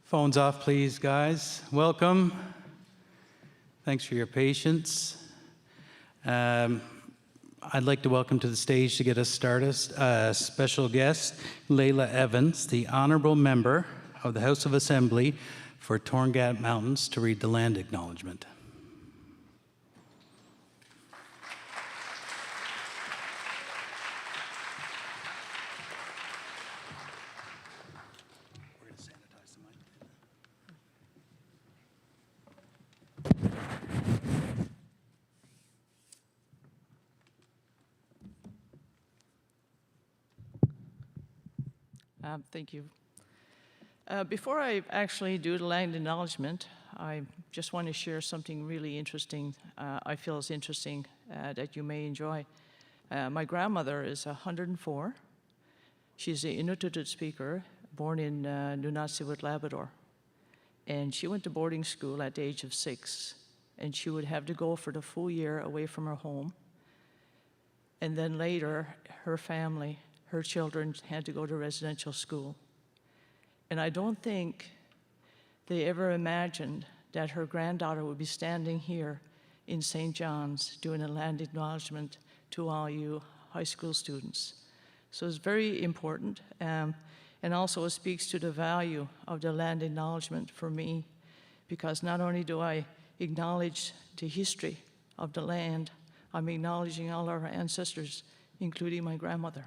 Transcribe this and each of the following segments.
Phones off, please, guys. Welcome. Thanks for your patience. I'd like to welcome to the stage to get us started a special guest, Leila Evans, the Honorable Member of the House of Assembly for Torngat Mountains, to read the land acknowledgement. Thank you. Before I actually do the land acknowledgement, I just want to share something really interesting, I feel is interesting, that you may enjoy. My grandmother is 104. She's an Inuktitut speaker, born in Nunavut, Labrador. And she went to boarding school at the age of 6, and she would have to go for the full year away from her home. And then later, her family, her children had to go to residential school. And I don't think they ever imagined that her granddaughter would be standing here in St. John's doing a land acknowledgement to all you high school students. So it's very important, and also it speaks to the value of the land acknowledgement for me, because not only do I acknowledge the history of the land, I'm acknowledging all our ancestors, including my grandmother.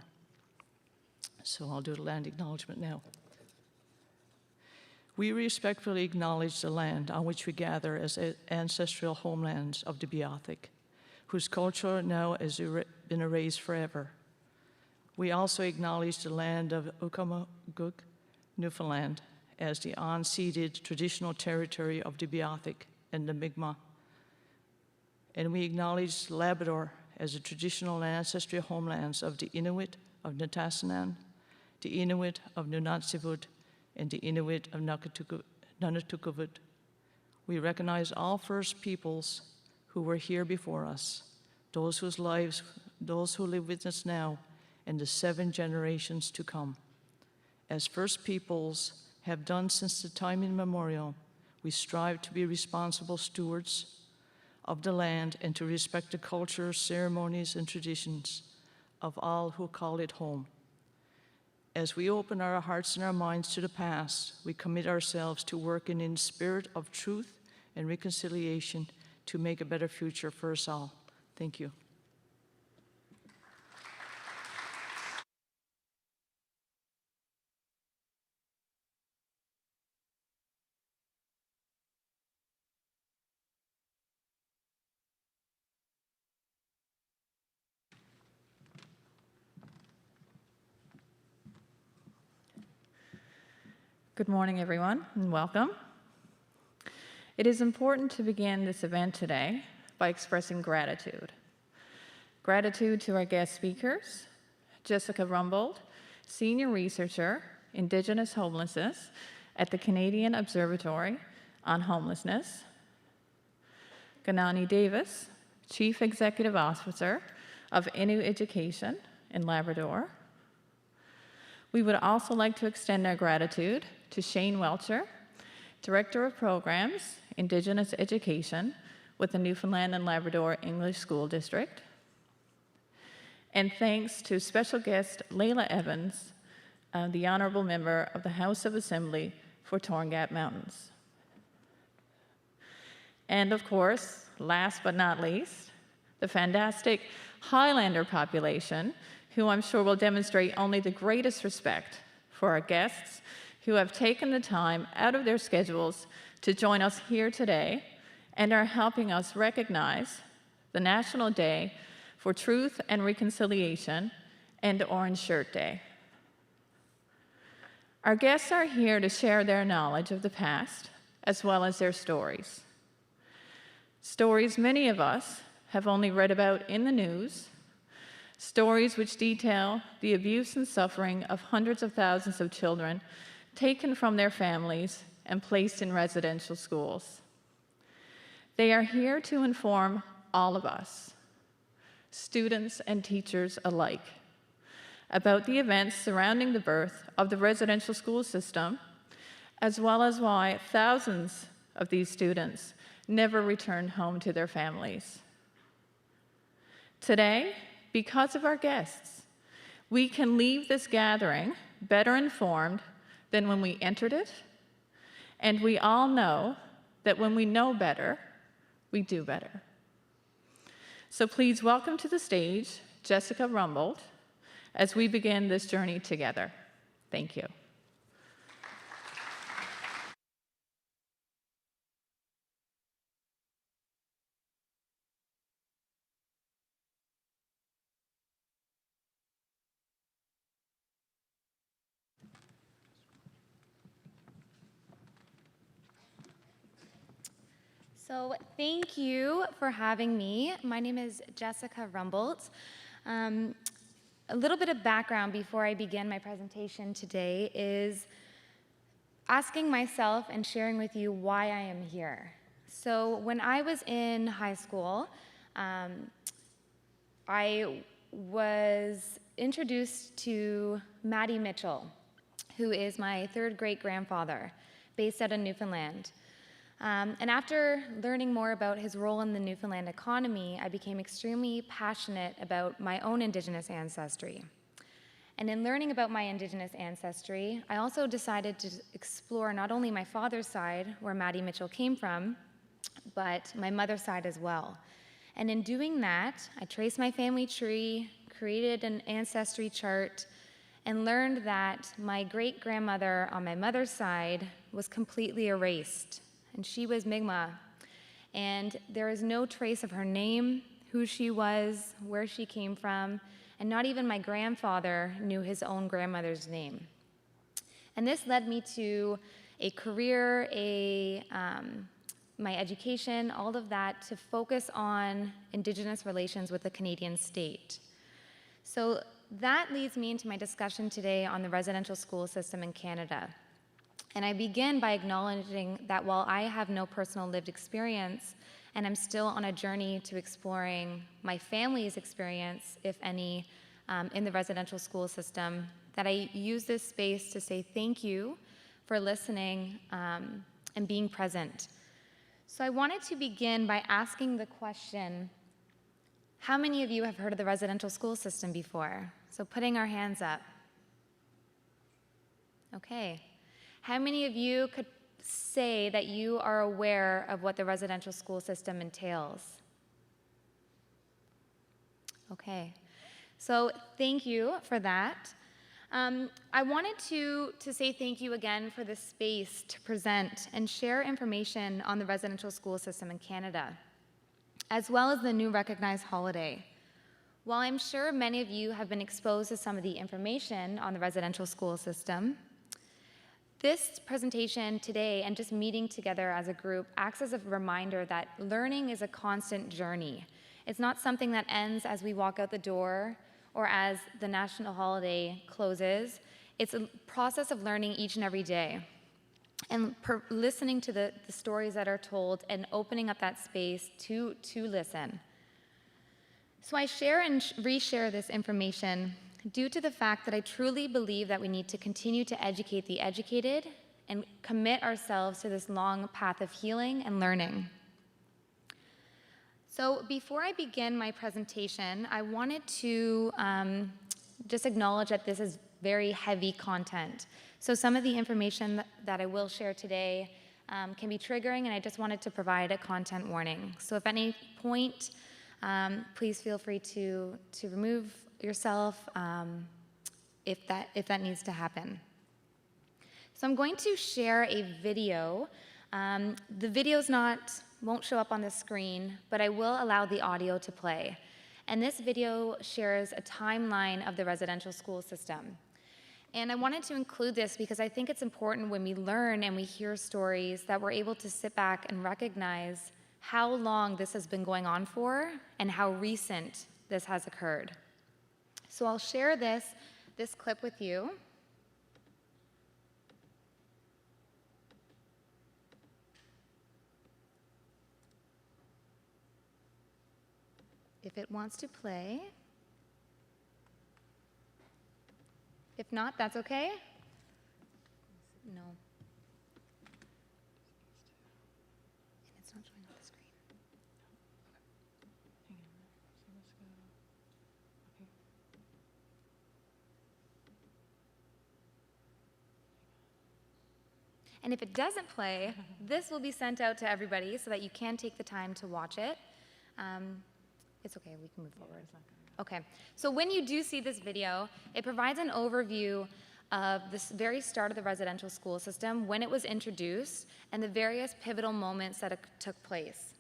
So I'll do the land acknowledgement now. We respectfully acknowledge the land on which we gather as ancestral homelands of the Beothuk, whose culture now has been erased forever. We also acknowledge the land of Uckamaguk, Newfoundland, as the unceded traditional territory of the Beothuk and the Mi'kmaq. And we acknowledge Labrador as the traditional ancestral homelands of the Inuit of Nitassinan, the Inuit of Nunatsiavut, and the Inuit of Nunatukavut. We recognize all First Peoples who were here before us, those who live with us now, and the 7 generations to come. As First Peoples have done since the time immemorial, we strive to be responsible stewards of the land and to respect the culture, ceremonies, and traditions of all who call it home. As we open our hearts and our minds to the past, we commit ourselves to working in the spirit of truth and reconciliation to make a better future for us all. Thank you. Good morning, everyone, and welcome. It is important to begin this event today by expressing gratitude. Gratitude to our guest speakers, Jessica Rumbold, Senior Researcher, Indigenous Homelessness at the Canadian Observatory on Homelessness, Ganani Davis, Chief Executive Officer of Inuit Education in Labrador. We would also like to extend our gratitude to Shane Welcher, Director of Programs, Indigenous Education with the Newfoundland and Labrador English School District. And thanks to special guest Leila Evans, the Honorable Member of the House of Assembly for Torngat Mountains. And of course, last but not least, the fantastic Highlander population, who I'm sure will demonstrate only the greatest respect for our guests who have taken the time out of their schedules to join us here today and are helping us recognize the National Day for Truth and Reconciliation and Orange Shirt Day. Our guests are here to share their knowledge of the past as well as their stories. Stories many of us have only read about in the news, stories which detail the abuse and suffering of hundreds of thousands of children taken from their families and placed in residential schools. They are here to inform all of us, students and teachers alike, about the events surrounding the birth of the residential school system, as well as why thousands of these students never returned home to their families. Today, because of our guests, we can leave this gathering better informed than when we entered it, and we all know that when we know better, we do better. So please welcome to the stage Jessica Rumbold as we begin this journey together. Thank you. So thank you for having me. My name is Jessica Rumbold. A little bit of background before I begin my presentation today is asking myself and sharing with you why I am here. So when I was in high school, I was introduced to Maddie Mitchell, who is my third great-grandfather, based out of Newfoundland. And after learning more about his role in the Newfoundland economy, I became extremely passionate about my own Indigenous ancestry. And in learning about my Indigenous ancestry, I also decided to explore not only my father's side, where Maddie Mitchell came from, but my mother's side as well. And in doing that, I traced my family tree, created an ancestry chart, and learned that my great-grandmother on my mother's side was completely erased. And she was Mi'kmaq, and there is no trace of her name, who she was, where she came from, and not even my grandfather knew his own grandmother's name. And this led me to a career, my education, all of that, to focus on Indigenous relations with the Canadian state. So that leads me into my discussion today on the residential school system in Canada. And I begin by acknowledging that while I have no personal lived experience, and I'm still on a journey to exploring my family's experience, if any, in the residential school system, that I use this space to say thank you for listening and being present. So I wanted to begin by asking the question, how many of you have heard of the residential school system before? So putting our hands up. Okay. How many of you could say that you are aware of what the residential school system entails? Okay, so thank you for that. I wanted to say thank you again for this space to present and share information on the residential school system in Canada, as well as the new recognized holiday. While I'm sure many of you have been exposed to some of the information on the residential school system, this presentation today and just meeting together as a group acts as a reminder that learning is a constant journey. It's not something that ends as we walk out the door or as the national holiday closes. It's a process of learning each and every day. And listening to the stories that are told and opening up that space to listen. So I share and reshare this information due to the fact that I truly believe that we need to continue to educate the educated and commit ourselves to this long path of healing and learning. So before I begin my presentation, I wanted to just acknowledge that this is very heavy content. So some of the information that I will share today can be triggering, and I just wanted to provide a content warning. So if at any point, please feel free to remove yourself if that needs to happen. So I'm going to share a video. The video's won't show up on the screen, but I will allow the audio to play. And this video shares a timeline of the residential school system. And I wanted to include this because I think it's important when we learn and we hear stories that we're able to sit back and recognize how long this has been going on for and how recent this has occurred. So I'll share this clip with you. If it wants to play. If not, that's okay. No. And if it doesn't play, this will be sent out to everybody so that you can take the time to watch it. It's okay, we can move forward. Okay, so when you do see this video, it provides an overview of this very start of the residential school system, when it was introduced, and the various pivotal moments that took place.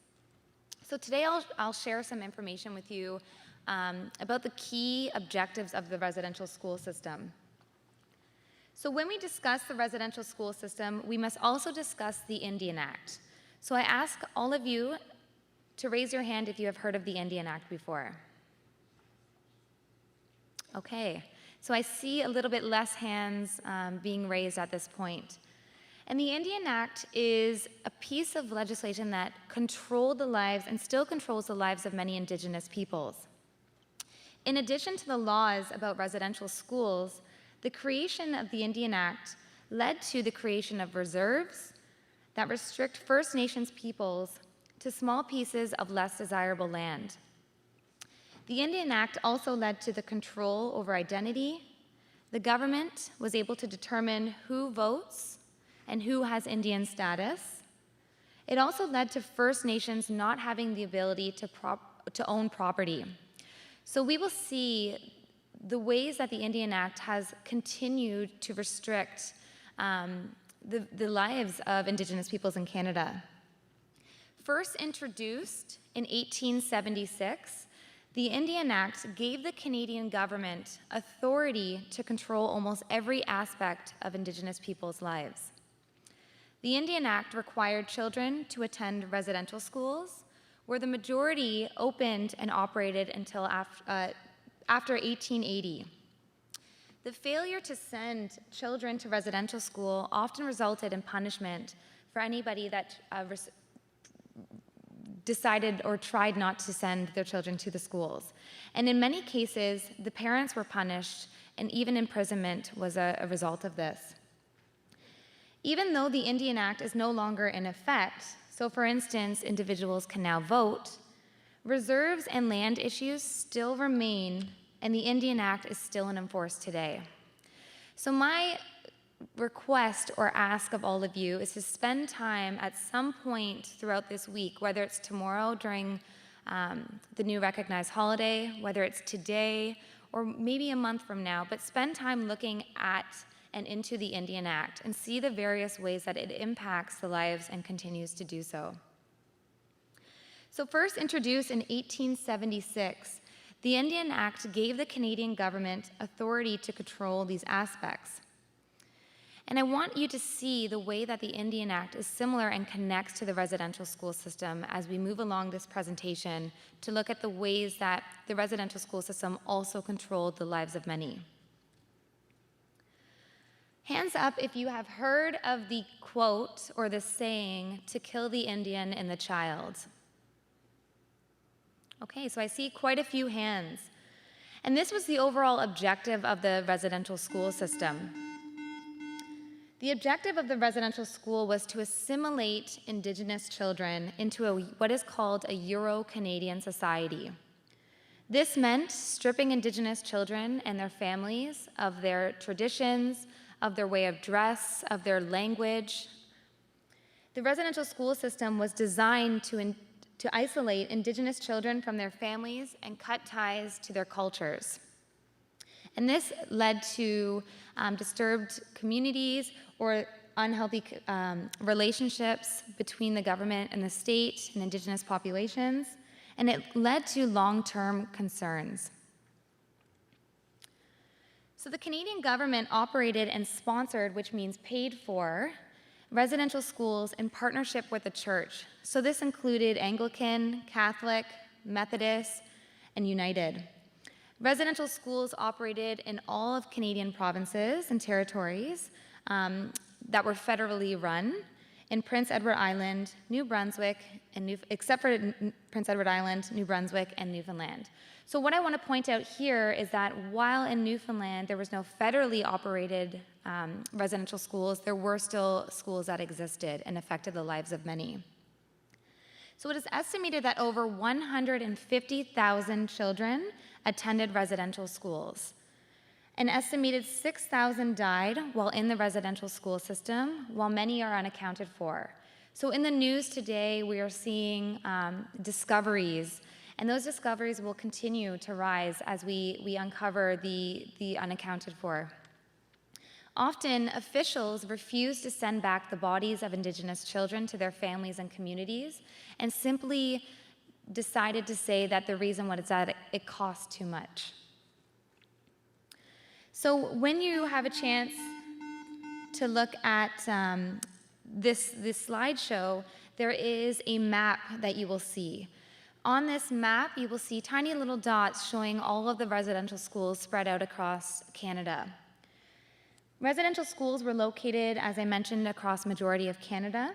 So today I'll share some information with you about the key objectives of the residential school system. So when we discuss the residential school system, we must also discuss the Indian Act. So I ask all of you to raise your hand if you have heard of the Indian Act before. Okay, so I see a little bit less hands being raised at this point. And the Indian Act is a piece of legislation that controlled the lives and still controls the lives of many Indigenous peoples. In addition to the laws about residential schools, the creation of the Indian Act led to the creation of reserves that restrict First Nations peoples to small pieces of less desirable land. The Indian Act also led to the control over identity. The government was able to determine who votes and who has Indian status. It also led to First Nations not having the ability to own property. So we will see the ways that the Indian Act has continued to restrict the lives of Indigenous peoples in Canada. First introduced in 1876, the Indian Act gave the Canadian government authority to control almost every aspect of Indigenous peoples' lives. The Indian Act required children to attend residential schools, where the majority opened and operated until after 1880. The failure to send children to residential school often resulted in punishment for anybody that decided or tried not to send their children to the schools. And in many cases, the parents were punished, and even imprisonment was a result of this. Even though the Indian Act is no longer in effect, so for instance, individuals can now vote, reserves and land issues still remain, and the Indian Act is still in force today. So my request or ask of all of you is to spend time at some point throughout this week, whether it's tomorrow during the new recognized holiday, whether it's today, or maybe a month from now, but spend time looking at and into the Indian Act and see the various ways that it impacts the lives and continues to do so. So first introduced in 1876, the Indian Act gave the Canadian government authority to control these aspects. And I want you to see the way that the Indian Act is similar and connects to the residential school system as we move along this presentation to look at the ways that the residential school system also controlled the lives of many. Hands up if you have heard of the quote or the saying, "to kill the Indian and the child." Okay, so I see quite a few hands. And this was the overall objective of the residential school system. The objective of the residential school was to assimilate Indigenous children into what is called a Euro-Canadian society. This meant stripping Indigenous children and their families of their traditions, of their way of dress, of their language. The residential school system was designed to isolate Indigenous children from their families and cut ties to their cultures. And this led to disturbed communities or unhealthy relationships between the government and the state and Indigenous populations, and it led to long-term concerns. So the Canadian government operated and sponsored, which means paid for, residential schools in partnership with the church. So this included Anglican, Catholic, Methodist, and United. Residential schools operated in all of Canadian provinces and territories that were federally run in Prince Edward Island, New Brunswick, except for Prince Edward Island, New Brunswick, and Newfoundland. So what I want to point out here is that while in Newfoundland there was no federally operated residential schools, there were still schools that existed and affected the lives of many. So it is estimated that over 150,000 children attended residential schools. An estimated 6,000 died while in the residential school system, while many are unaccounted for. So in the news today, we are seeing discoveries, and those discoveries will continue to rise as we uncover the unaccounted for. Often, officials refuse to send back the bodies of Indigenous children to their families and communities, and simply decided to say that the reason was that it costs too much. So when you have a chance to look at this slideshow, there is a map that you will see. On this map, you will see tiny little dots showing all of the residential schools spread out across Canada. Residential schools were located, as I mentioned, across majority of Canada.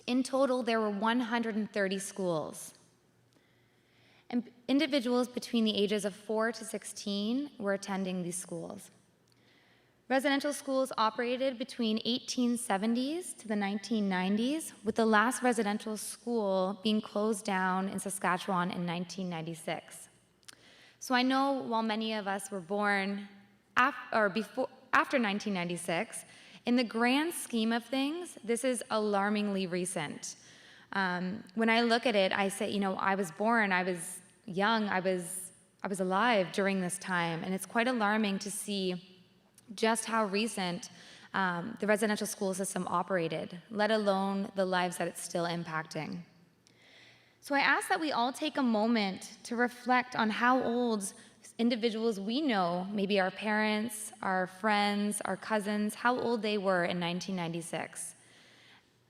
In total, there were 130 schools. And individuals between the ages of 4 to 16 were attending these schools. Residential schools operated between 1870s to the 1990s, with the last residential school being closed down in Saskatchewan in 1996. So I know while many of us were born after 1996, in the grand scheme of things, this is alarmingly recent. When I look at it, I say, you know, I was born, I was young, I was alive during this time, and it's quite alarming to see just how recent the residential school system operated, let alone the lives that it's still impacting. So I ask that we all take a moment to reflect on how old individuals we know, maybe our parents, our friends, our cousins, how old they were in 1996.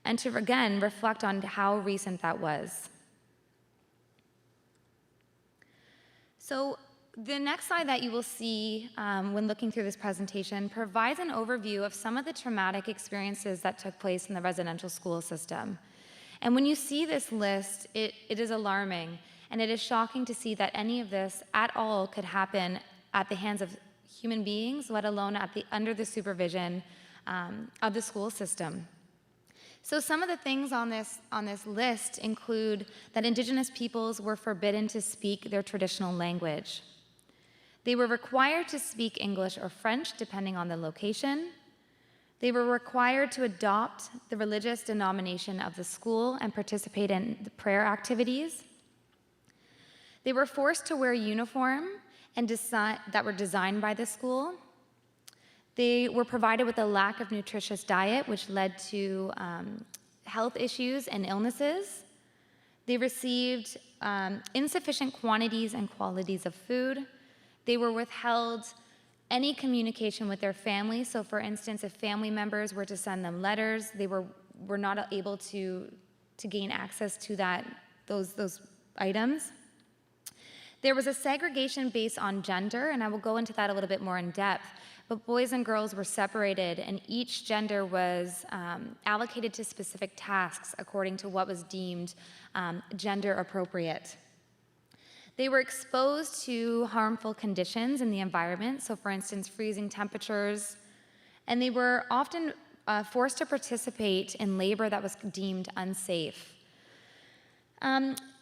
And to, again, reflect on how recent that was. So the next slide that you will see when looking through this presentation provides an overview of some of the traumatic experiences that took place in the residential school system. And when you see this list, it is alarming, and it is shocking to see that any of this at all could happen at the hands of human beings, let alone under the supervision of the school system. So some of the things on this list include that Indigenous peoples were forbidden to speak their traditional language. They were required to speak English or French, depending on the location. They were required to adopt the religious denomination of the school and participate in the prayer activities. They were forced to wear uniform that were designed by the school. They were provided with a lack of nutritious diet, which led to health issues and illnesses. They received insufficient quantities and qualities of food. They were withheld any communication with their family. So for instance, if family members were to send them letters, they were not able to gain access to those items. There was a segregation based on gender, and I will go into that a little bit more in depth, but boys and girls were separated, and each gender was allocated to specific tasks according to what was deemed gender appropriate. They were exposed to harmful conditions in the environment, so for instance, freezing temperatures, and they were often forced to participate in labor that was deemed unsafe.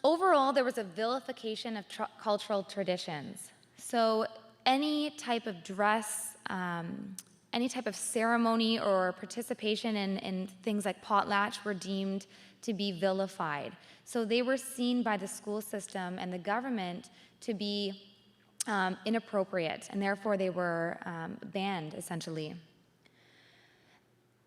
Overall, there was a vilification of cultural traditions. So any type of dress, any type of ceremony or participation in things like potlatch were deemed to be vilified. So they were seen by the school system and the government to be inappropriate, and therefore they were banned, essentially.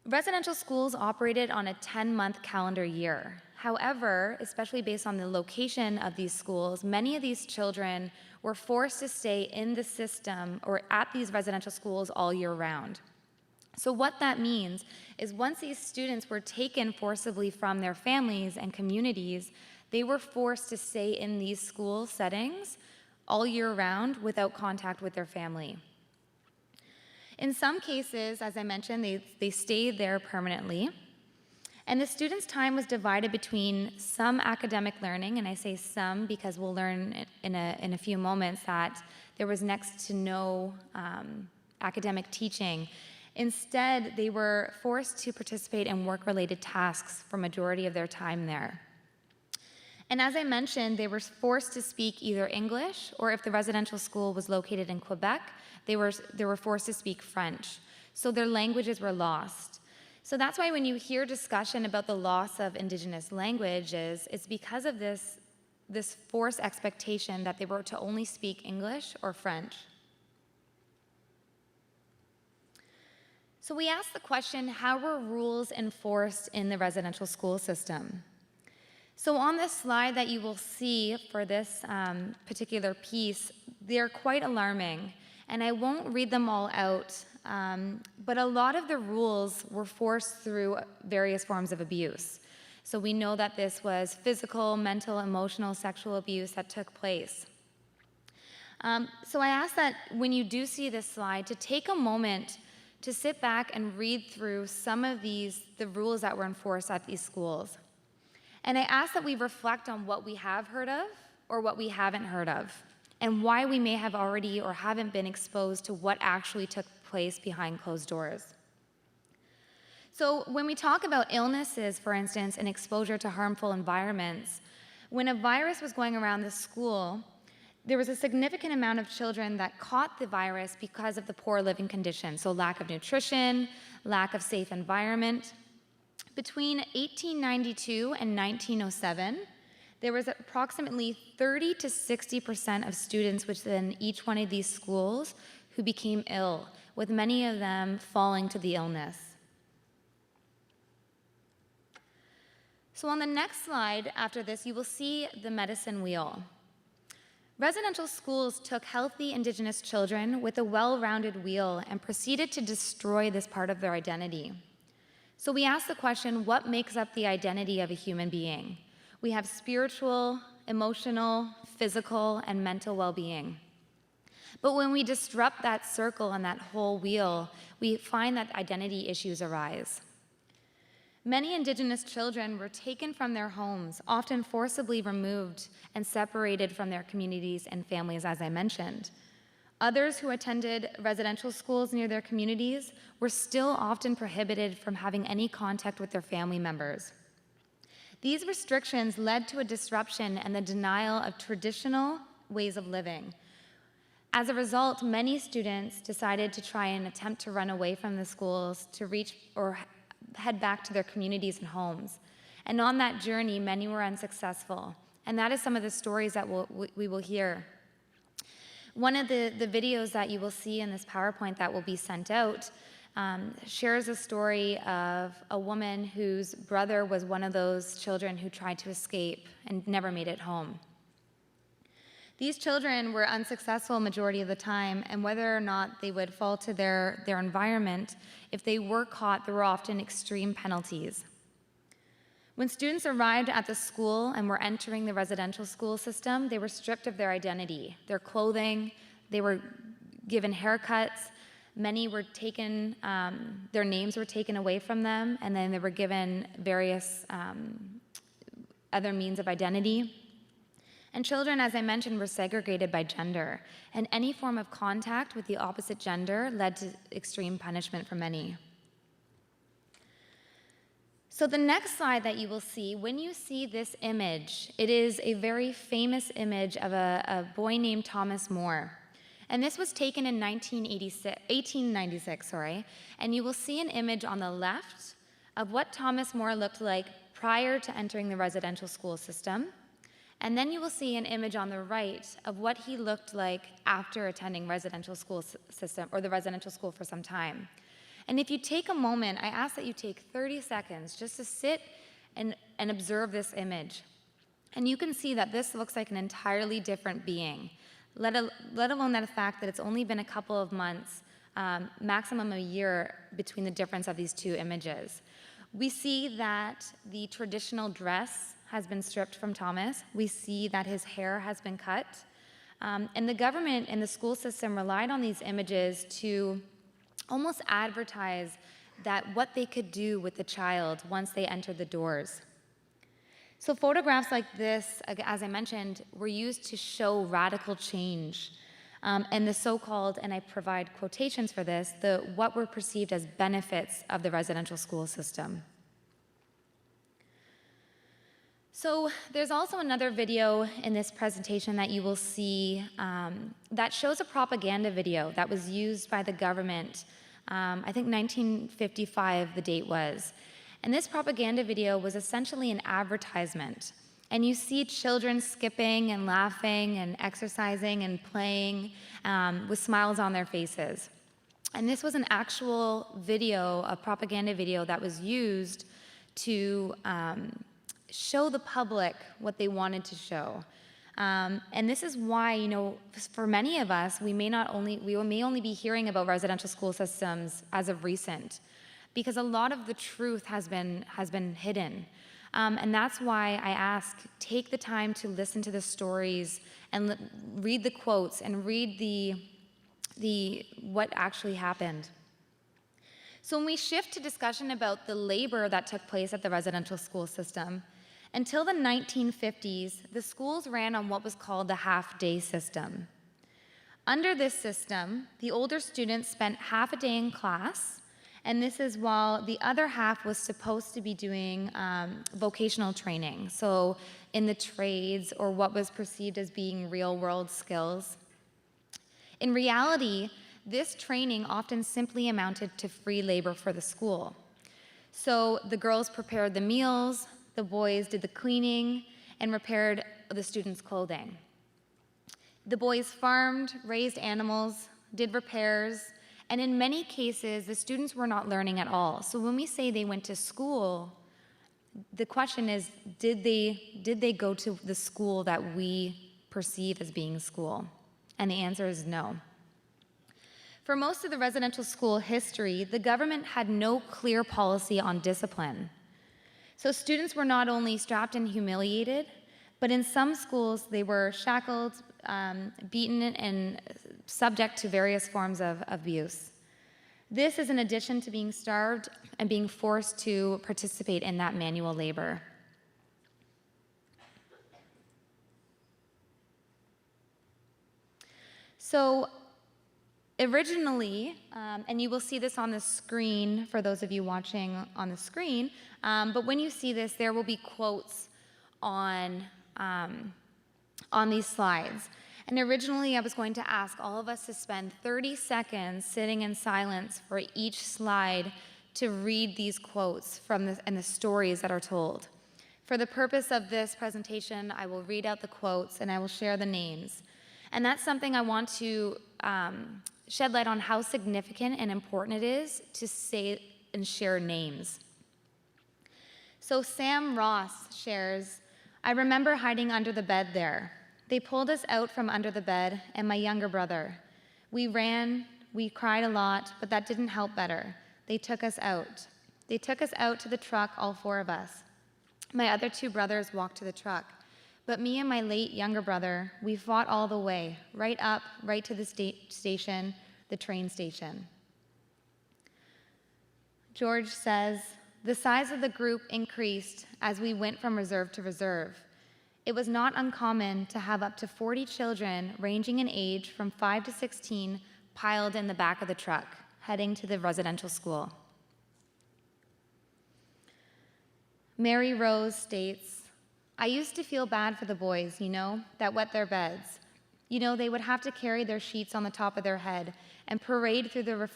Residential schools operated on a 10-month calendar year. However, especially based on the location of these schools, many of these children were forced to stay in the system or at these residential schools all year round. So what that means is once these students were taken forcibly from their families and communities, they were forced to stay in these school settings all year round without contact with their family. In some cases, as I mentioned, they stayed there permanently. And the students' time was divided between some academic learning, and I say some because we'll learn in a few moments that there was next to no academic teaching. Instead, they were forced to participate in work-related tasks for majority of their time there. And as I mentioned, they were forced to speak either English, or if the residential school was located in Quebec, they were forced to speak French. So their languages were lost. So that's why when you hear discussion about the loss of Indigenous languages, it's because of this forced expectation that they were to only speak English or French. So we asked the question, how were rules enforced in the residential school system? So on this slide that you will see for this particular piece, they're quite alarming, and I won't read them all out, but a lot of the rules were forced through various forms of abuse. So we know that this was physical, mental, emotional, sexual abuse that took place. So I ask that when you do see this slide, to take a moment to sit back and read through some of the rules that were enforced at these schools. And I ask that we reflect on what we have heard of or what we haven't heard of, and why we may have already or haven't been exposed to what actually took place behind closed doors. So when we talk about illnesses, for instance, and exposure to harmful environments, when a virus was going around the school, there was a significant amount of children that caught the virus because of the poor living conditions, so lack of nutrition, lack of safe environment. Between 1892 and 1907, there was approximately 30 to 60% of students within each one of these schools who became ill, with many of them falling to the illness. So on the next slide after this, you will see the medicine wheel. Residential schools took healthy Indigenous children with a well-rounded wheel and proceeded to destroy this part of their identity. So we ask the question, what makes up the identity of a human being? We have spiritual, emotional, physical, and mental well-being. But when we disrupt that circle and that whole wheel, we find that identity issues arise. Many Indigenous children were taken from their homes, often forcibly removed and separated from their communities and families, as I mentioned. Others who attended residential schools near their communities were still often prohibited from having any contact with their family members. These restrictions led to a disruption and the denial of traditional ways of living. As a result, many students decided to try and attempt to run away from the schools to reach or head back to their communities and homes. And on that journey, many were unsuccessful. And that is some of the stories that we will hear. One of the videos that you will see in this PowerPoint that will be sent out shares a story of a woman whose brother was one of those children who tried to escape and never made it home. These children were unsuccessful majority of the time, and whether or not they would fall to their environment, if they were caught, there were often extreme penalties. When students arrived at the school and were entering the residential school system, they were stripped of their identity, their clothing, they were given haircuts, many were taken, their names were taken away from them, and then they were given various other means of identity. And children, as I mentioned, were segregated by gender, and any form of contact with the opposite gender led to extreme punishment for many. So the next slide that you will see, when you see this image, it is a very famous image of a boy named Thomas More. And this was taken in 1896, and you will see an image on the left of what Thomas More looked like prior to entering the residential school system. And then you will see an image on the right of what he looked like after attending residential school system or the residential school for some time. And if you take a moment, I ask that you take 30 seconds just to sit and observe this image. And you can see that this looks like an entirely different being, let alone the fact that it's only been a couple of months, maximum a year, between the difference of these two images. We see that the traditional dress has been stripped from Thomas. We see that his hair has been cut. And the government and the school system relied on these images to almost advertise that what they could do with the child once they entered the doors. So photographs like this, as I mentioned, were used to show radical change and the so-called, and I provide quotations for this, what were perceived as benefits of the residential school system. So there's also another video in this presentation that you will see that shows a propaganda video that was used by the government, I think 1955 the date was. And this propaganda video was essentially an advertisement. And you see children skipping and laughing and exercising and playing with smiles on their faces. And this was an actual video, a propaganda video that was used to show the public what they wanted to show. And this is why, you know, for many of us, we may only be hearing about residential school systems as of recent, because a lot of the truth has been hidden. And that's why I ask, take the time to listen to the stories and read the quotes and read what actually happened. So when we shift to discussion about the labor that took place at the residential school system, until the 1950s, the schools ran on what was called the half-day system. Under this system, the older students spent half a day in class, and this is while the other half was supposed to be doing vocational training, so in the trades or what was perceived as being real-world skills. In reality, this training often simply amounted to free labor for the school. So the girls prepared the meals, the boys did the cleaning, and repaired the students' clothing. The boys farmed, raised animals, did repairs, and in many cases, the students were not learning at all. So when we say they went to school, the question is, did they go to the school that we perceive as being school? And the answer is no. For most of the residential school history, the government had no clear policy on discipline. So students were not only strapped and humiliated, but in some schools they were shackled, beaten, and subject to various forms of abuse. This is in addition to being starved and being forced to participate in that manual labor. So originally, and you will see this on the screen for those of you watching on the screen, but when you see this, there will be quotes on these slides. And originally, I was going to ask all of us to spend 30 seconds sitting in silence for each slide to read these quotes and the stories that are told. For the purpose of this presentation, I will read out the quotes and I will share the names. And that's something I want to shed light on how significant and important it is to say and share names. So Sam Ross shares, "I remember hiding under the bed there. They pulled us out from under the bed and my younger brother. We ran, we cried a lot, but that didn't help better. They took us out. They took us out to the truck, all four of us. My other two brothers walked to the truck. But me and my late younger brother, we fought all the way, right up, right to the station, the train station." George says, "The size of the group increased as we went from reserve to reserve. It was not uncommon to have up to 40 children ranging in age from 5 to 16 piled in the back of the truck, heading to the residential school." Mary Rose states, "I used to feel bad for the boys, that wet their beds. They would have to carry their sheets on the top of their head and parade through the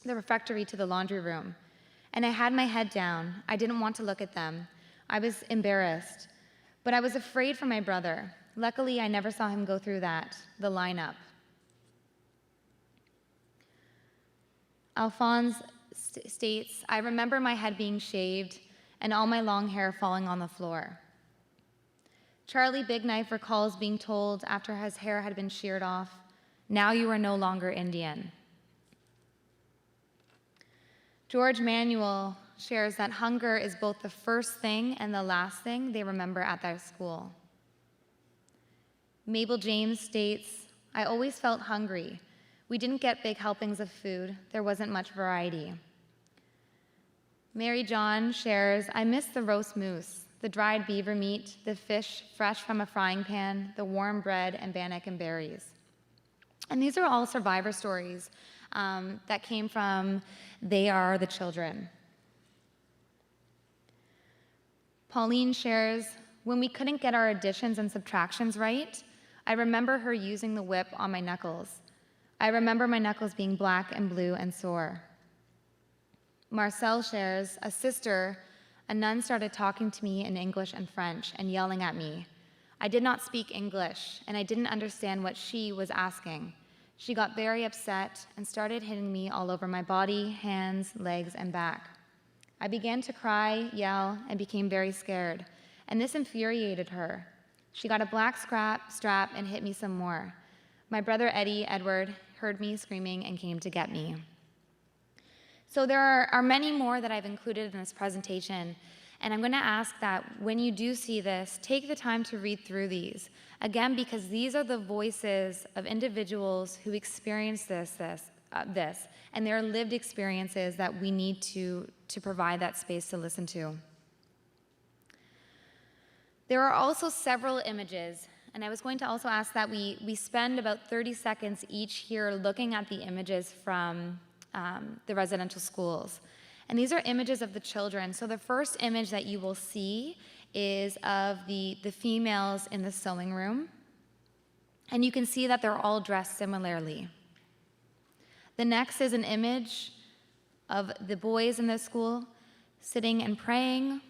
refectory to the laundry room. And I had my head down. I didn't want to look at them. I was embarrassed. But I was afraid for my brother. Luckily, I never saw him go through that, the lineup." Alphonse states, "I remember my head being shaved and all my long hair falling on the floor." Charlie Big Knife recalls being told after his hair had been sheared off, "Now you are no longer Indian." George Manuel shares that hunger is both the first thing and the last thing they remember at their school. Mabel James states, "I always felt hungry. We didn't get big helpings of food. There wasn't much variety." Mary John shares, "I miss the roast moose, the dried beaver meat, the fish fresh from a frying pan, the warm bread, and bannock and berries." And these are all survivor stories that came from They Are the Children. Pauline shares, when we couldn't get our additions and subtractions right, I remember her using the whip on my knuckles. I remember my knuckles being black and blue and sore. Marcel shares, a nun started talking to me in English and French and yelling at me. I did not speak English, and I didn't understand what she was asking. She got very upset and started hitting me all over my body, hands, legs, and back. I began to cry, yell, and became very scared, and this infuriated her. She got a black strap and hit me some more. My brother Edward, heard me screaming and came to get me. So there are many more that I've included in this presentation, and I'm going to ask that when you do see this, take the time to read through these. Again, because these are the voices of individuals who experience this, and their lived experiences that we need to provide that space to listen to. There are also several images, and I was going to also ask that we spend about 30 seconds each here looking at the images from the residential schools. And these are images of the children. So the first image that you will see is of the females in the sewing room. And you can see that they're all dressed similarly. The next is an image of the boys in the school sitting and praying.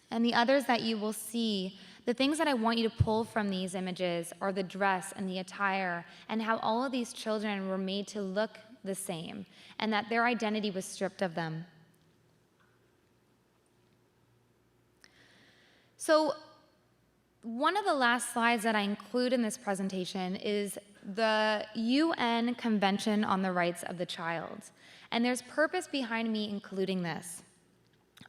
And the others that you will see, the things that I want you to pull from these images are the dress and the attire and how all of these children were made to look the same and that their identity was stripped of them. So one of the last slides that I include in this presentation is the UN Convention on the Rights of the Child. And there's purpose behind me including this.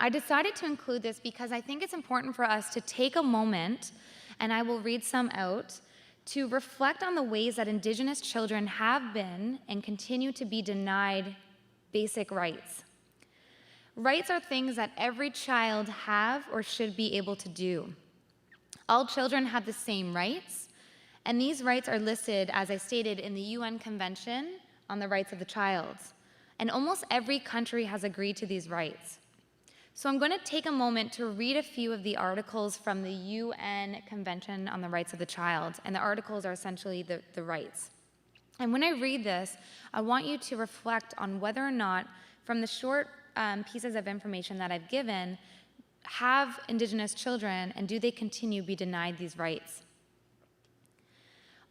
I decided to include this because I think it's important for us to take a moment, and I will read some out, to reflect on the ways that Indigenous children have been and continue to be denied basic rights. Rights are things that every child have or should be able to do. All children have the same rights, and these rights are listed, as I stated, in the UN Convention on the Rights of the Child. And almost every country has agreed to these rights. So I'm going to take a moment to read a few of the articles from the UN Convention on the Rights of the Child, and the articles are essentially the rights. And when I read this, I want you to reflect on whether or not, from the short pieces of information that I've given, have Indigenous children, and do they continue to be denied these rights?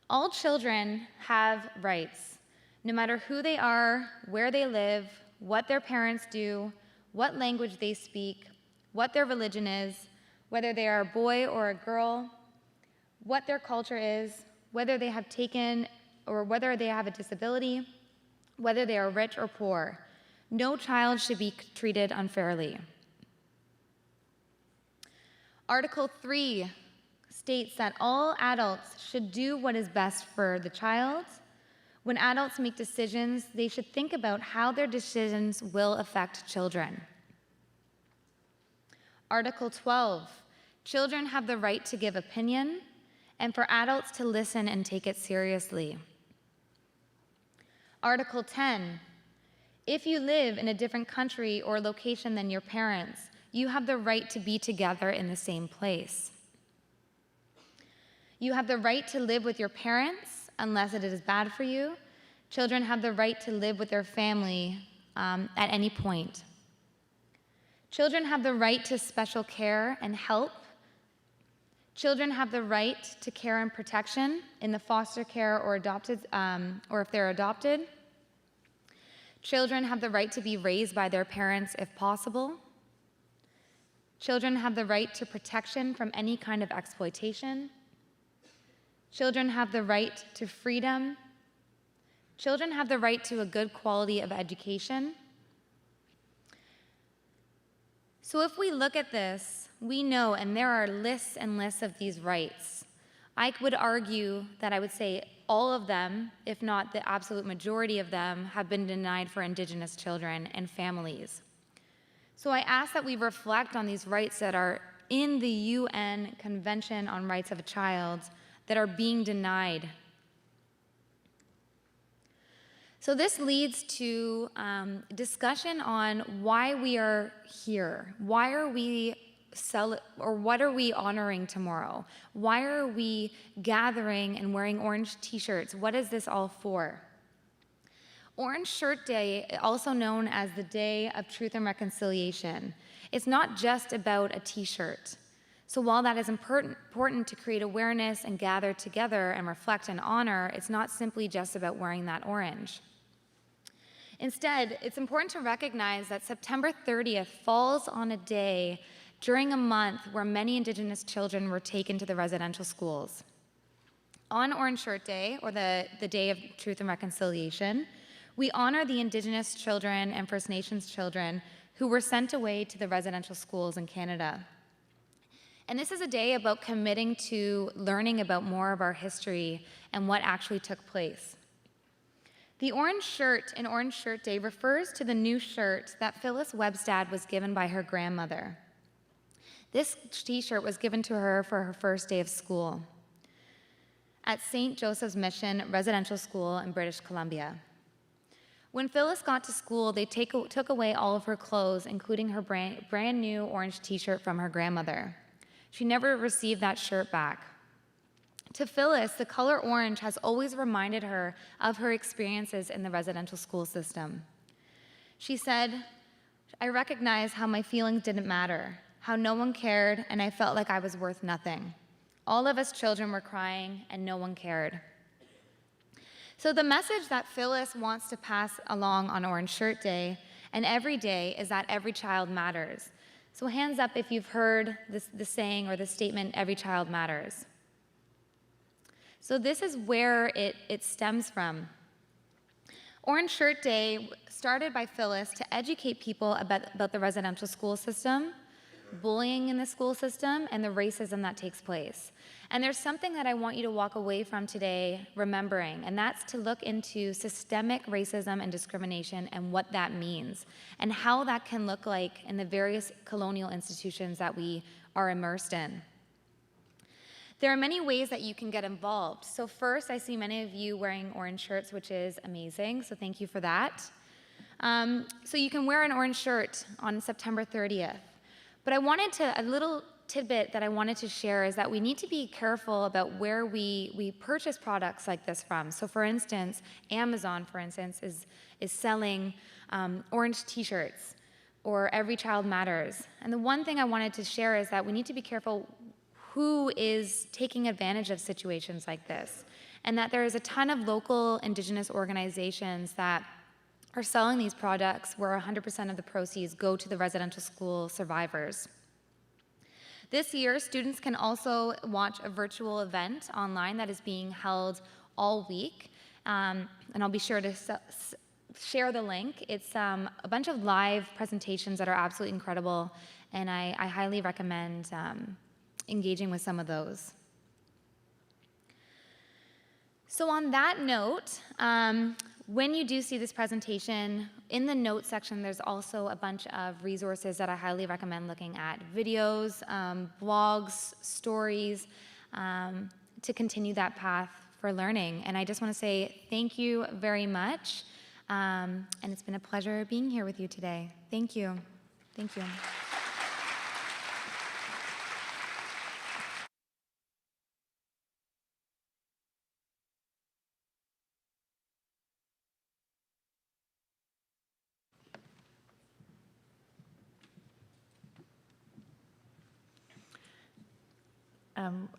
All children have rights, no matter who they are, where they live, what their parents do, what language they speak, what their religion is, whether they are a boy or a girl, what their culture is, whether they have taken or whether they have a disability, whether they are rich or poor. No child should be treated unfairly. Article 3 states that all adults should do what is best for the child. When adults make decisions, they should think about how their decisions will affect children. Article 12, children have the right to give opinion and for adults to listen and take it seriously. Article 10, if you live in a different country or location than your parents, you have the right to be together in the same place. You have the right to live with your parents unless it is bad for you. Children have the right to live with their family at any point. Children have the right to special care and help. Children have the right to care and protection in the foster care or adopted, or if they're adopted. Children have the right to be raised by their parents if possible. Children have the right to protection from any kind of exploitation. Children have the right to freedom. Children have the right to a good quality of education. So if we look at this, we know, and there are lists and lists of these rights. I would argue that I would say all of them, if not the absolute majority of them, have been denied for Indigenous children and families. So I ask that we reflect on these rights that are in the UN Convention on Rights of a Child that are being denied. So this leads to discussion on why we are here. Why are we what are we honoring tomorrow? Why are we gathering and wearing orange t-shirts? What is this all for? Orange Shirt Day, also known as the Day of Truth and Reconciliation, it's not just about a t-shirt. So while that is important to create awareness and gather together and reflect and honor, it's not simply just about wearing that orange. Instead, it's important to recognize that September 30th falls on a day during a month where many Indigenous children were taken to the residential schools. On Orange Shirt Day, or the Day of Truth and Reconciliation, we honor the Indigenous children and First Nations children who were sent away to the residential schools in Canada. And this is a day about committing to learning about more of our history and what actually took place. The orange shirt in Orange Shirt Day refers to the new shirt that Phyllis Webstad was given by her grandmother. This t-shirt was given to her for her first day of school at St. Joseph's Mission Residential School in British Columbia. When Phyllis got to school, they took away all of her clothes, including her brand new orange t-shirt from her grandmother. She never received that shirt back. To Phyllis, the color orange has always reminded her of her experiences in the residential school system. She said, "I recognized how my feelings didn't matter, how no one cared, and I felt like I was worth nothing. All of us children were crying, and no one cared." So the message that Phyllis wants to pass along on Orange Shirt Day and every day is that every child matters. So hands up if you've heard the saying or the statement, "Every child matters." So this is where it stems from. Orange Shirt Day started by Phyllis to educate people about the residential school system, bullying in the school system, and the racism that takes place. And there's something that I want you to walk away from today remembering, and that's to look into systemic racism and discrimination and what that means, and how that can look like in the various colonial institutions that we are immersed in. There are many ways that you can get involved. So first, I see many of you wearing orange shirts, which is amazing, so thank you for that. So you can wear an orange shirt on September 30th. But a little tidbit that I wanted to share is that we need to be careful about where we purchase products like this from. So for instance, Amazon, for instance, is selling orange t-shirts or Every Child Matters. And the one thing I wanted to share is that we need to be careful who is taking advantage of situations like this, and that there is a ton of local Indigenous organizations that are selling these products where 100% of the proceeds go to the residential school survivors. This year, students can also watch a virtual event online that is being held all week, and I'll be sure to share the link. It's a bunch of live presentations that are absolutely incredible, and I highly recommend engaging with some of those. So on that note, when you do see this presentation, in the notes section, there's also a bunch of resources that I highly recommend looking at. Videos, blogs, stories, to continue that path for learning. And I just want to say thank you very much. And it's been a pleasure being here with you today. Thank you. Thank you.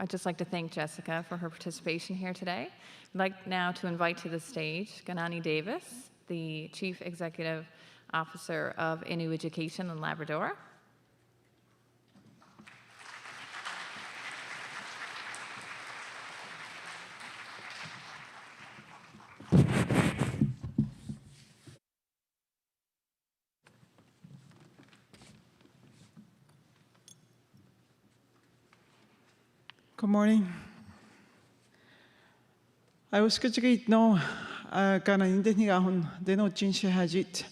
I'd just like to thank Jessica for her participation here today. I'd like now to invite to the stage Ganani Davis, the Chief Executive Officer of Innu Education in Labrador. Good morning. I was skutjigit no kana indeniga hun deno jinshi hajit.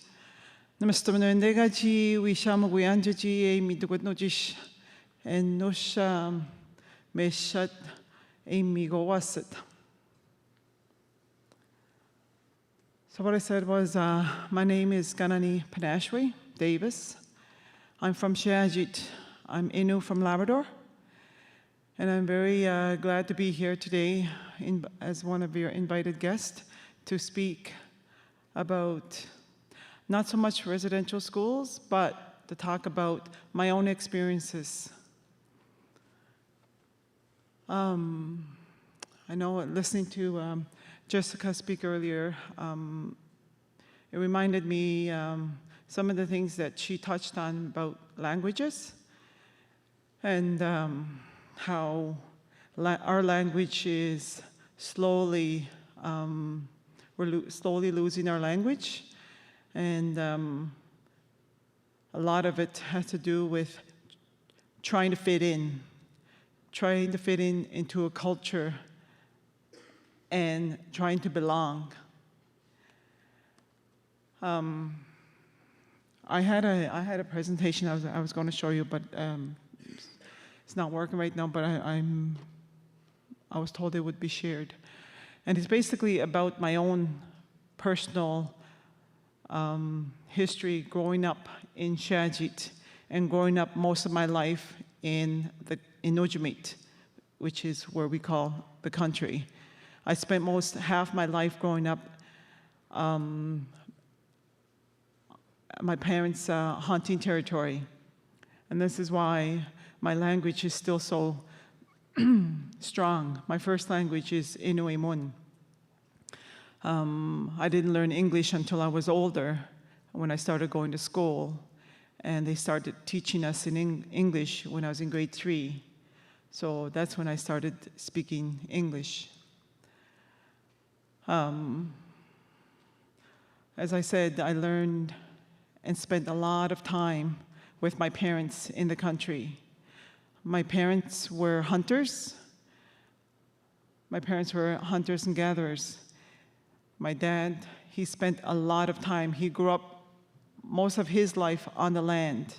Namastamano negaji we shamu anjaji mi dugot no jish and no sham meshat a mi go wasit. So what I said was, my name is Ganani Panashwe Davis. I'm from Shiajit. I'm Innu from Labrador. And I'm very glad to be here today as one of your invited guests to speak about not so much residential schools, but to talk about my own experiences. I know listening to Jessica speak earlier, it reminded me some of the things that she touched on about languages and how our language is slowly, we're slowly losing our language. And a lot of it has to do with trying to fit in into a culture and trying to belong. I had a presentation I was going to show you, but it's not working right now, but I was told it would be shared. And it's basically about my own personal history growing up in Shiajit and growing up most of my life in Untitled, which is where we call the country. I spent half my life growing up my parents' hunting territory. And this is why my language is still so strong. My first language is Inuimun. I didn't learn English until I was older, when I started going to school. And they started teaching us in English when I was in grade 3. So that's when I started speaking English. As I said, I learned and spent a lot of time with my parents in the country. My parents were hunters. My parents were hunters and gatherers. My dad, he spent a lot of time. He grew up most of his life on the land.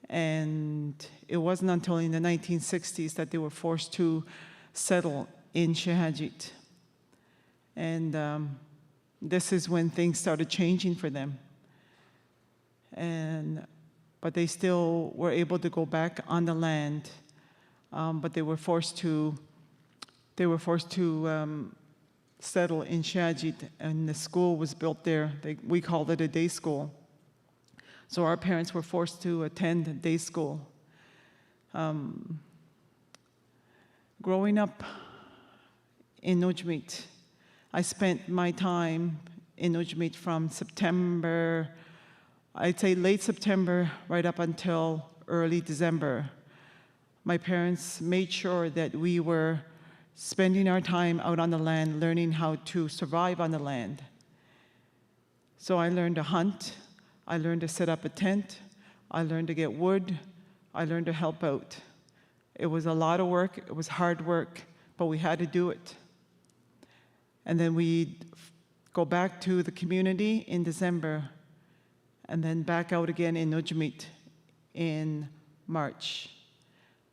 And it wasn't until in the 1960s that they were forced to settle in Shiajit. And this is when things started changing for them. But they still were able to go back on the land, but they were forced to settle in Shiajit, and the school was built there. We called it a day school. So our parents were forced to attend day school. Growing up in Untitled, I spent my time in Untitled from September, I'd say late September, right up until early December. My parents made sure that we were spending our time out on the land, learning how to survive on the land. So I learned to hunt, I learned to set up a tent, I learned to get wood, I learned to help out. It was a lot of work, it was hard work, but we had to do it. And then we'd go back to the community in December, and then back out again in Untitled in March.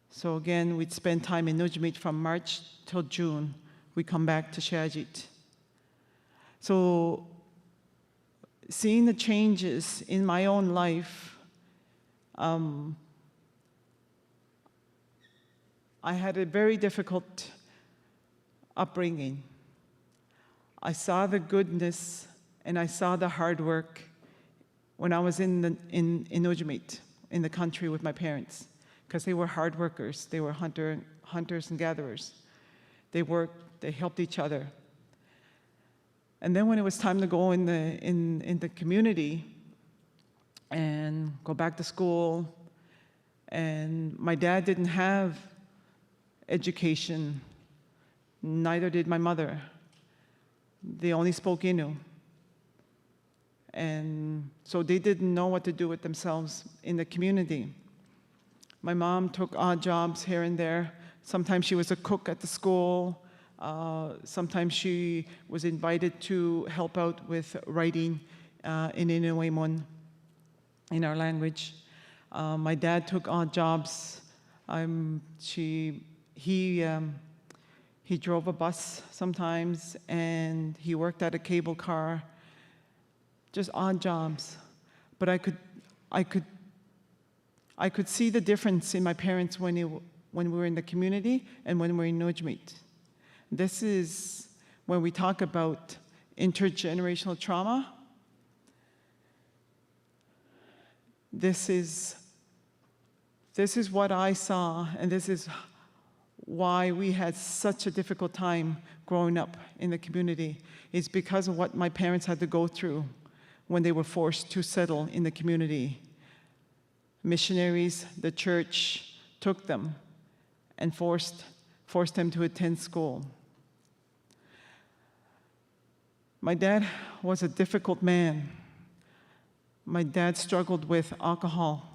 So again, we'd spend time in Untitled from March till June. We come back to Shiajit. So seeing the changes in my own life, I had a very difficult upbringing. I saw the goodness and I saw the hard work when I was in Untitled, in the country with my parents, because they were hard workers. They were hunters and gatherers. They worked, they helped each other. And then when it was time to go in the community and go back to school, and my dad didn't have education, neither did my mother. They only spoke Innu. And so they didn't know what to do with themselves in the community. My mom took odd jobs here and there. Sometimes she was a cook at the school. Sometimes she was invited to help out with writing in Inuimun, in our language. My dad took odd jobs. He He drove a bus sometimes, and he worked at a cable car, just odd jobs. But I could see the difference in my parents when we were in the community and when we were in Untitled. This is when we talk about intergenerational trauma. This is what I saw, and this is why we had such a difficult time growing up in the community. It's because of what my parents had to go through when they were forced to settle in the community. Missionaries, the church, took them and forced them to attend school. My dad was a difficult man. My dad struggled with alcohol.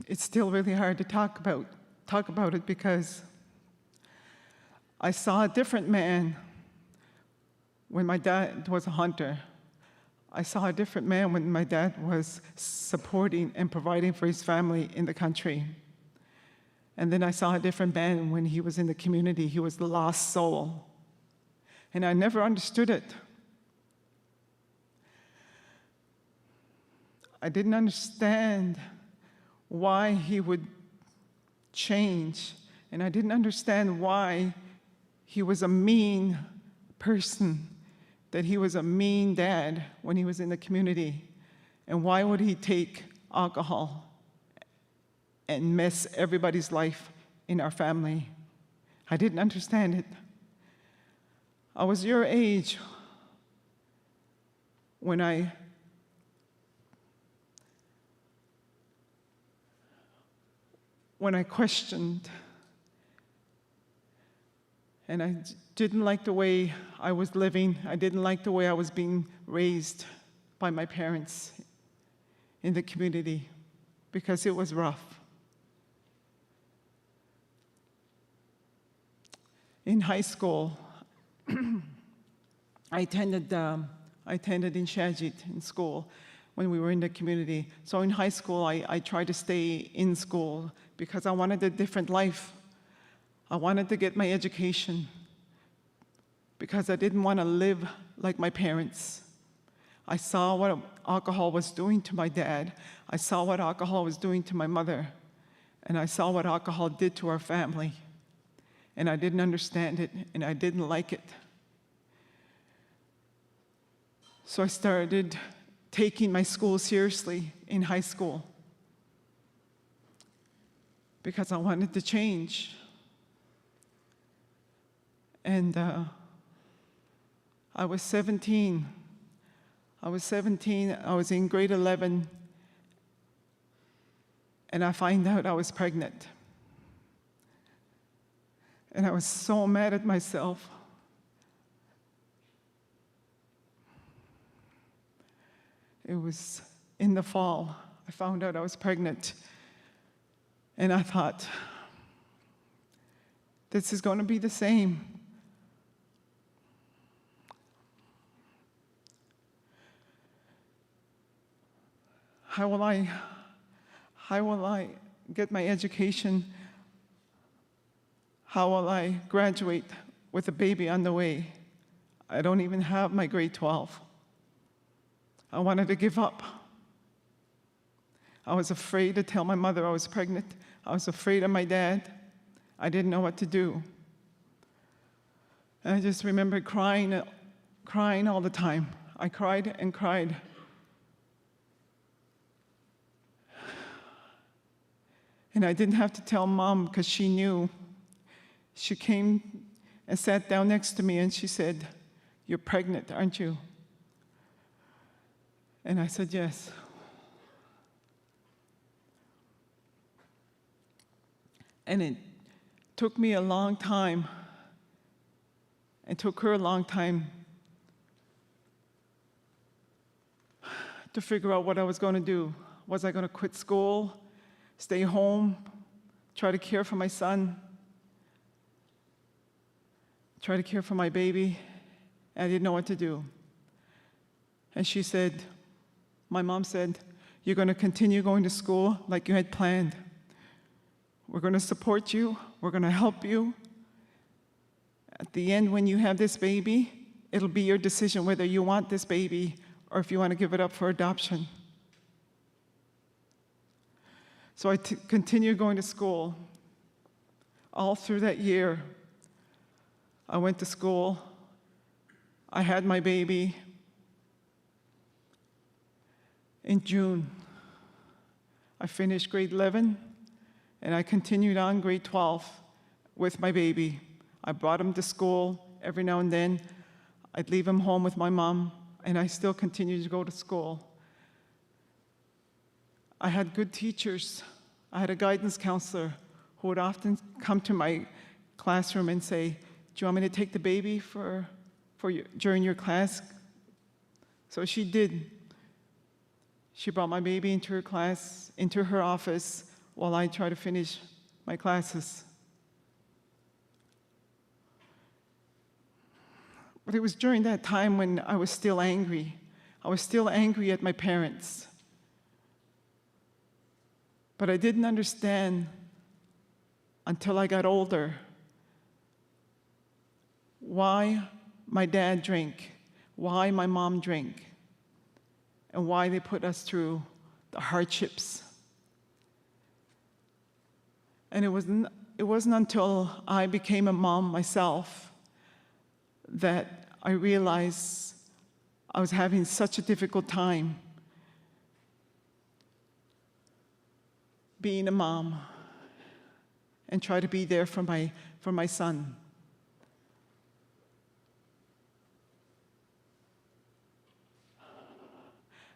It's still really hard to talk about it because I saw a different man when my dad was a hunter. I saw a different man when my dad was supporting and providing for his family in the country. And then I saw a different man when he was in the community. He was the lost soul. And I never understood it. I didn't understand why he would change. And I didn't understand why he was a mean person, that he was a mean dad when he was in the community. And why would he take alcohol and mess everybody's life in our family? I didn't understand it. I was your age when I questioned, and I didn't like the way I was living. I didn't like the way I was being raised by my parents in the community because it was rough. In high school, I attended in Shajit in school when we were in the community. So in high school, I tried to stay in school because I wanted a different life. I wanted to get my education because I didn't want to live like my parents. I saw what alcohol was doing to my dad. I saw what alcohol was doing to my mother. And I saw what alcohol did to our family. And I didn't understand it, and I didn't like it. So I started taking my school seriously in high school because I wanted to change. And I was 17. I was in grade 11, and I find out I was pregnant. And I was so mad at myself. It was in the fall. I found out I was pregnant. And I thought, this is going to be the same. How will I get my education? How will I graduate with a baby on the way? I don't even have my grade 12. I wanted to give up. I was afraid to tell my mother I was pregnant. I was afraid of my dad. I didn't know what to do. And I just remember crying all the time. I cried and cried. And I didn't have to tell Mom because she knew. She came and sat down next to me and she said, "You're pregnant, aren't you?" And I said, "Yes." And it took me a long time. It took her a long time to figure out what I was going to do. Was I going to quit school, stay home, try to care for my son, try to care for my baby? I didn't know what to do. And she said, my mom said, you're going to continue going to school like you had planned. We're going to support you. We're going to help you. At the end, when you have this baby, it'll be your decision whether you want this baby or if you want to give it up for adoption. So I continued going to school. All through that year, I went to school. I had my baby in June. I finished grade 11, and I continued on grade 12 with my baby. I brought him to school every now and then. I'd leave him home with my mom, and I still continued to go to school. I had good teachers. I had a guidance counselor who would often come to my classroom and say, do you want me to take the baby during your class? So she did. She brought my baby into her class, into her office, while I tried to finish my classes. But it was during that time when I was still angry. I was still angry at my parents. But I didn't understand until I got older why my dad drank, why my mom drank, and why they put us through the hardships. And it wasn't until I became a mom myself that I realized I was having such a difficult time being a mom and try to be there for my son.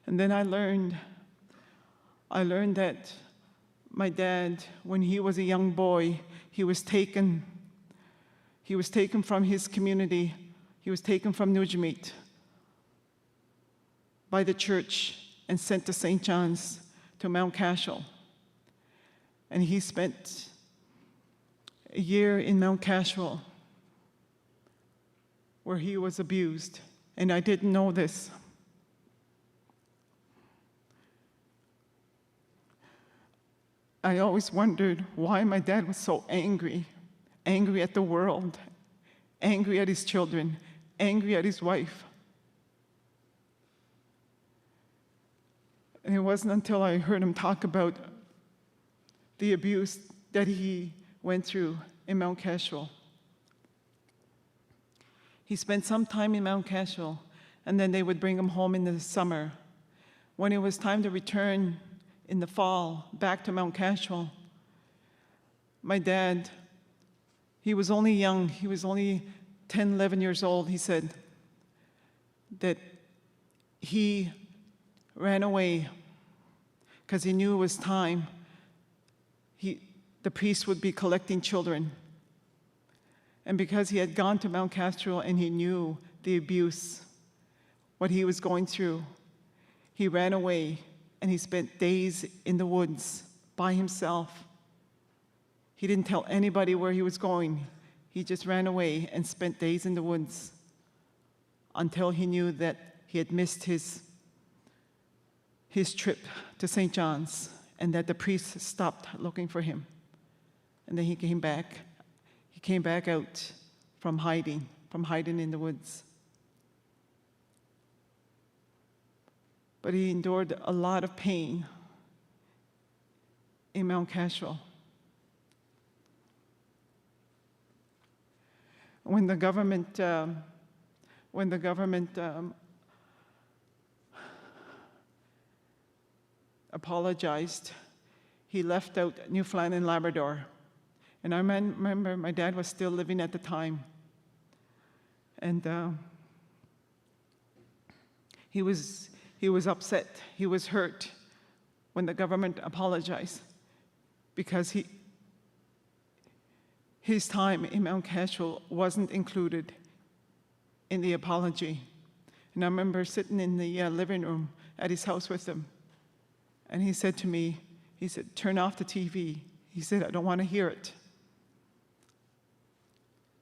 And then I learned that my dad, when he was a young boy, he was taken from his community. He was taken from Nujamit by the church and sent to St. John's, to Mount Cashel. And he spent a year in Mount Cashel where he was abused, and I didn't know this. I always wondered why my dad was so angry at the world, angry at his children, angry at his wife. And it wasn't until I heard him talk about the abuse that he went through in Mount Cashel. He spent some time in Mount Cashel, and then they would bring him home in the summer. When it was time to return in the fall back to Mount Cashel, my dad, he was only young, he was only 10, 11 years old. He said that he ran away because he knew it was time. The priest would be collecting children. And because he had gone to Mount Castro and he knew the abuse, what he was going through, he ran away and he spent days in the woods by himself. He didn't tell anybody where he was going. He just ran away and spent days in the woods until he knew that he had missed his trip to St. John's and that the priest stopped looking for him. And then he came back. He came back out from hiding in the woods. But he endured a lot of pain in Mount Cashel. When the government apologized, he left out Newfoundland and Labrador. And I remember my dad was still living at the time. And he was upset, he was hurt when the government apologized because his time in Mount Cashel wasn't included in the apology. And I remember sitting in the living room at his house with him. And he said to me, he said, "Turn off the TV." He said, "I don't want to hear it."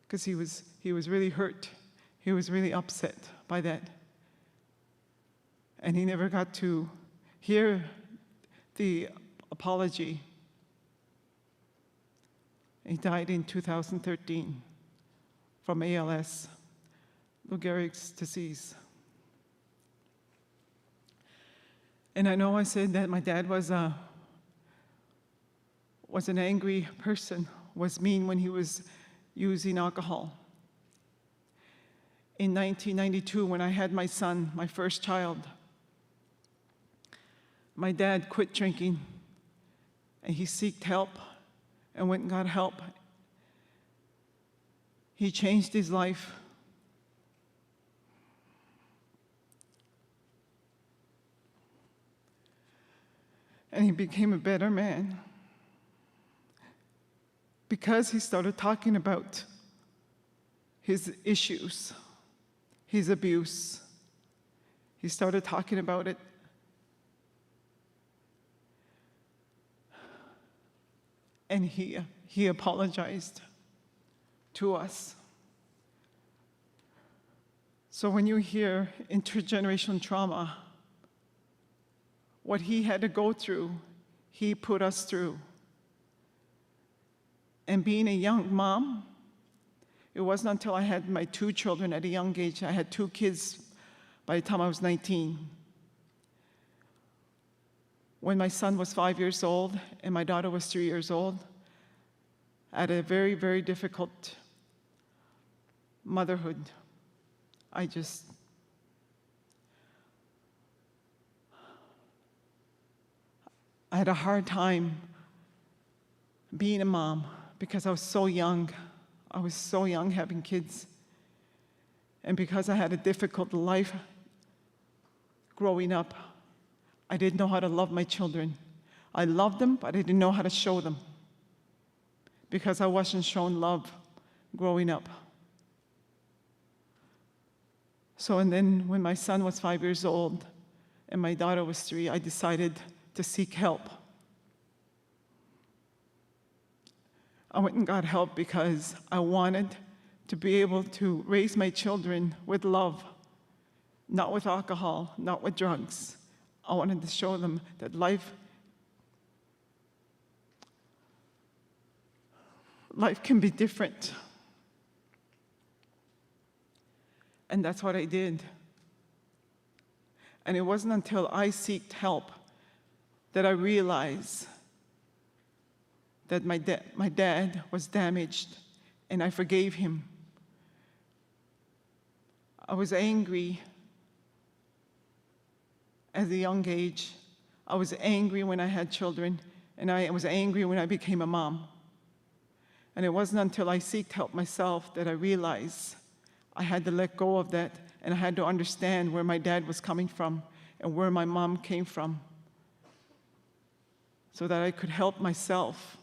Because he was really hurt. He was really upset by that. and he never got to hear the apology. He died in 2013 from ALS, Lou Gehrig's disease. And I know I said that my dad was an angry person, was mean when he was using alcohol. In 1992, when I had my son, my first child, my dad quit drinking, and he sought help and went and got help. He changed his life. And he became a better man because he started talking about his issues, his abuse. He started talking about it. And he apologized to us. So when you hear intergenerational trauma, what he had to go through, he put us through. And being a young mom, it wasn't until I had my 2 children at a young age. I had 2 kids by the time I was 19. When my son was 5 years old and my daughter was 3 years old, I had a very, very difficult motherhood. I had a hard time being a mom because I was so young. I was so young having kids. And because I had a difficult life growing up, I didn't know how to love my children. I loved them, but I didn't know how to show them because I wasn't shown love growing up. So, and then when my son was 5 years old and my daughter was 3, I decided to seek help. I went and got help because I wanted to be able to raise my children with love, not with alcohol, not with drugs. I wanted to show them that life can be different. And that's what I did. And it wasn't until I sought help that I realized that my dad was damaged, and I forgave him. I was angry at a young age. I was angry when I had children, and I was angry when I became a mom. And it wasn't until I sought help myself that I realized I had to let go of that, and I had to understand where my dad was coming from and where my mom came from so that I could help myself,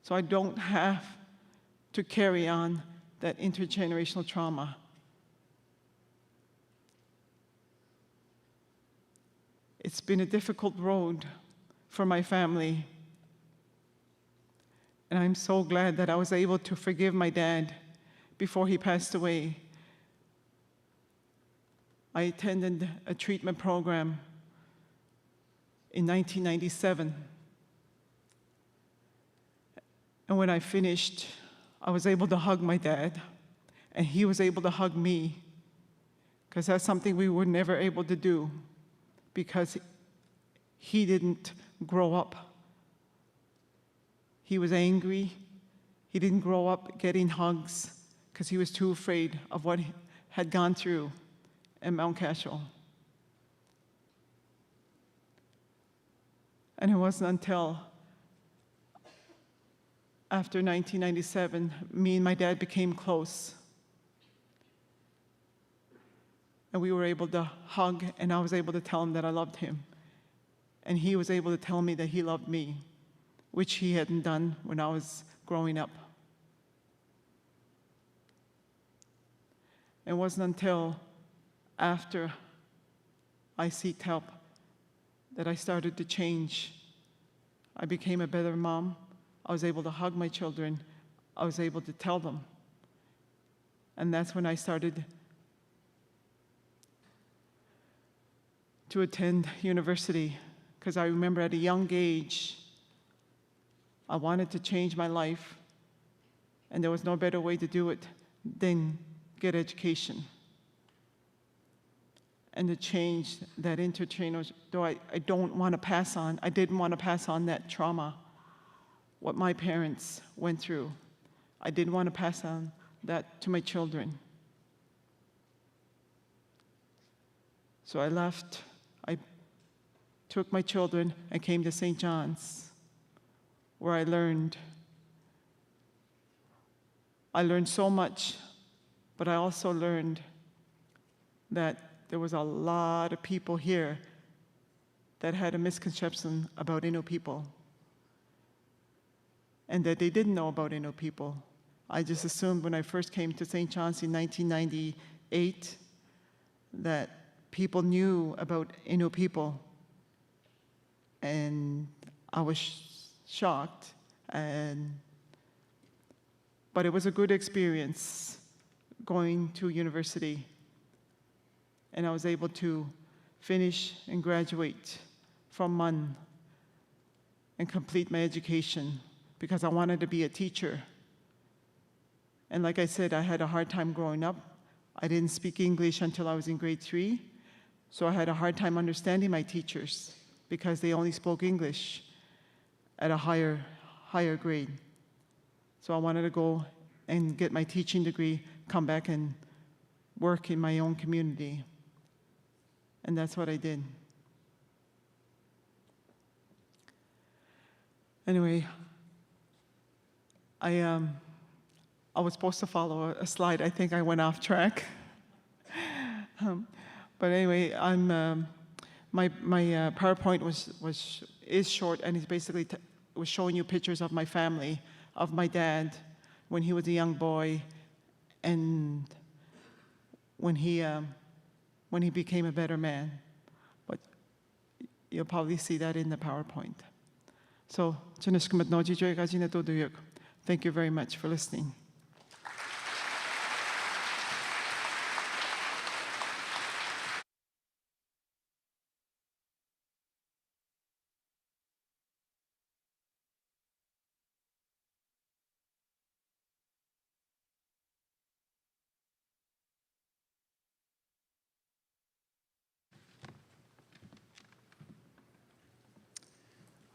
so I don't have to carry on that intergenerational trauma. It's been a difficult road for my family, and I'm so glad that I was able to forgive my dad before he passed away. I attended a treatment program in 1997. And when I finished, I was able to hug my dad, and he was able to hug me, because that's something we were never able to do, because he didn't grow up. He was angry. He didn't grow up getting hugs because he was too afraid of what he had gone through in Mount Cashel. And it wasn't until after 1997, me and my dad became close. And we were able to hug, and I was able to tell him that I loved him. And he was able to tell me that he loved me, which he hadn't done when I was growing up. It wasn't until after I sought help that I started to change. I became a better mom. I was able to hug my children. I was able to tell them. And that's when I started to attend university because I remember at a young age, I wanted to change my life, and there was no better way to do it than get education. And to change that intergenerational, though I don't want to pass on, I didn't want to pass on that trauma, what my parents went through. I didn't want to pass on that to my children. So I left, I took my children and came to St. John's, where I learned so much, but I also learned that there was a lot of people here that had a misconception about Innu people, and that they didn't know about Innu people. I just assumed when I first came to St. John's in 1998 that people knew about Innu people, and I was shocked. But it was a good experience going to university, and I was able to finish and graduate from MUN and complete my education because I wanted to be a teacher. And like I said, I had a hard time growing up. I didn't speak English until I was in grade 3, so I had a hard time understanding my teachers because they only spoke English at a higher grade. So I wanted to go and get my teaching degree, come back and work in my own community. And that's what I did. Anyway, I was supposed to follow a slide. I think I went off track. But anyway, my PowerPoint is short, and it's basically was showing you pictures of my family, of my dad when he was a young boy, and when he became a better man. But you'll probably see that in the PowerPoint. So, thank you very much for listening.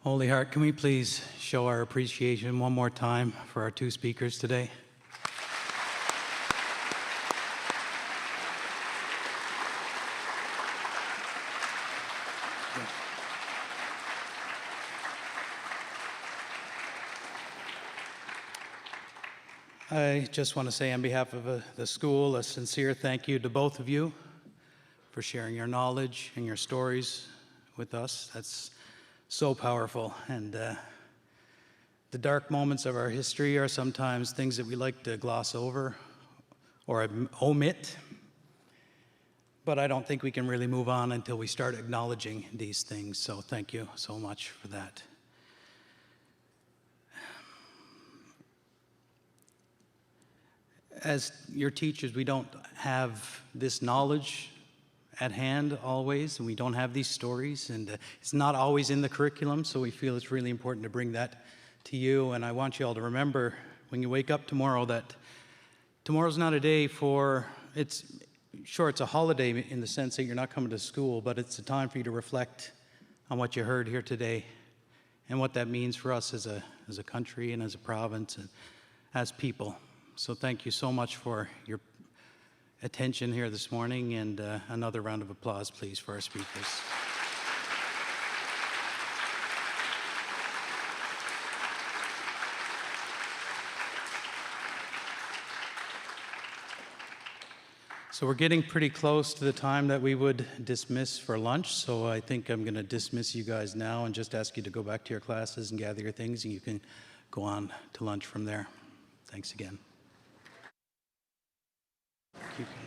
Holy Heart, can we please show our appreciation one more time for our two speakers today? I just want to say on behalf of the school, a sincere thank you to both of you for sharing your knowledge and your stories with us. That's so powerful. And the dark moments of our history are sometimes things that we like to gloss over or omit. But I don't think we can really move on until we start acknowledging these things. So thank you so much for that. As your teachers, we don't have this knowledge at hand always, and we don't have these stories, and it's not always in the curriculum, so we feel it's really important to bring that to you. And I want you all to remember when you wake up tomorrow that tomorrow's not a day for, it's a holiday in the sense that you're not coming to school, but it's a time for you to reflect on what you heard here today and what that means for us as a country and as a province and as people. So thank you so much for your attention here this morning, and another round of applause, please, for our speakers. So we're getting pretty close to the time that we would dismiss for lunch, so I think I'm going to dismiss you guys now and just ask you to go back to your classes and gather your things, and you can go on to lunch from there. Thanks again. Thank you.